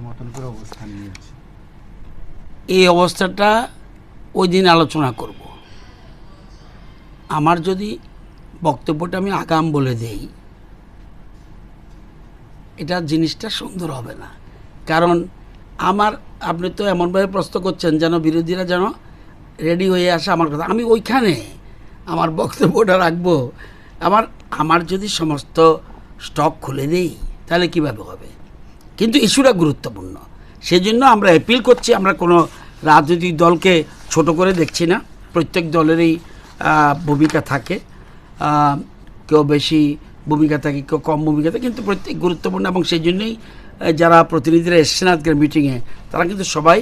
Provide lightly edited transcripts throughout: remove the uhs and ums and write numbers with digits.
মতন করে অবস্থান নিয়েছে। এই অবস্থাটা ওই দিন আলোচনা করব। আমার যদি বক্তব্যটা আমি আগাম বলে দেই, এটা জিনিসটা সুন্দর হবে না। কারণ আপনি তো এমনভাবে প্রশ্ন করছেন যেন বিরোধীরা যেন রেডি হয়ে আসে আমার কথা। আমি ওইখানে আমার বক্তব্যটা রাখবো। আমার যদি সমস্ত স্টক খুলে দেই তাহলে কীভাবে হবে? কিন্তু ইস্যুটা গুরুত্বপূর্ণ, সেজন্য আমরা অ্যাপিল করছি। আমরা কোনো রাজনৈতিক দলকে ছোট করে দেখছি না। প্রত্যেক দলেরই ভূমিকা থাকে, কেউ বেশি ভূমিকা থাকে, কেউ কম ভূমিকা থাকে, কিন্তু প্রত্যেক গুরুত্বপূর্ণ। এবং সেই জন্যই যারা প্রতিনিধিরা এসছেন আজকের মিটিংয়ে, তারা কিন্তু সবাই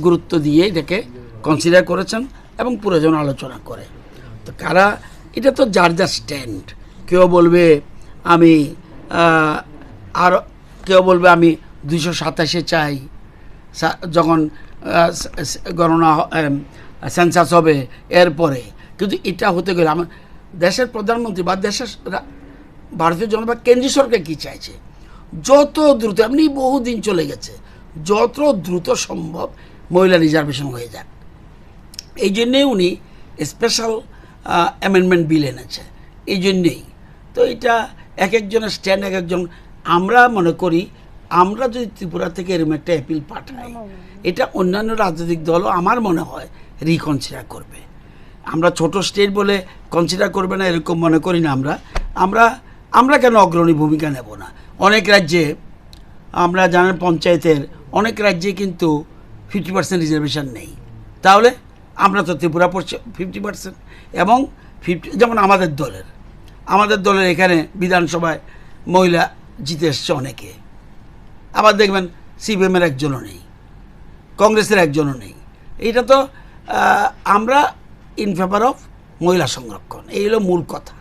গুরুত্ব দিয়ে এটাকে কনসিডার করেছেন এবং প্রয়োজন আলোচনা করে। তো কারা, এটা তো যার যার স্ট্যান্ড। কেউ বলবে আমি আর কেউ বলবে আমি 227 চাই যখন গণনা সেন্সাস হবে এরপরে। কিন্তু এটা হতে গেলে আমার দেশের প্রধানমন্ত্রী বা দেশের ভারতীয় জনতা পার্টি কেন্দ্রীয় সরকার কী চাইছে, যত দ্রুত, এমনি বহুদিন চলে গেছে, যত দ্রুত সম্ভব মহিলা রিজার্ভেশন হয়ে যাক। এই জন্যেই উনি স্পেশাল অ্যামেন্ডমেন্ট বিল এনেছে। এই জন্যেই তো এটা এক একজনের স্ট্যান্ড, এক একজন। আমরা মনে করি আমরা যদি ত্রিপুরা থেকে এরকম একটা অ্যাপিল পাঠাই, এটা অন্যান্য রাজনৈতিক দলও আমার মনে হয় রিকনসিডার করবে। আমরা ছোট স্টেট বলে কনসিডার করবে না এরকম মনে করি না। আমরা কেন অগ্রণী ভূমিকা নেব না? অনেক রাজ্যে আমরা জানেন, পঞ্চায়েতের অনেক রাজ্যে কিন্তু 50% রিজার্ভেশন নেই। তাহলে আমরা তো ত্রিপুরা পড়ছে 50%। এবং 50, যেমন আমাদের দলের এখানে বিধানসভায় মহিলা জিতে এসছে অনেকে। আবার দেখবেন সিপিএমের একজনও নেই, কংগ্রেসের একজনও নেই। এটা তো আমরা ইন ফেভার অফ মহিলা সংরক্ষণ, এই হলো মূল কথা।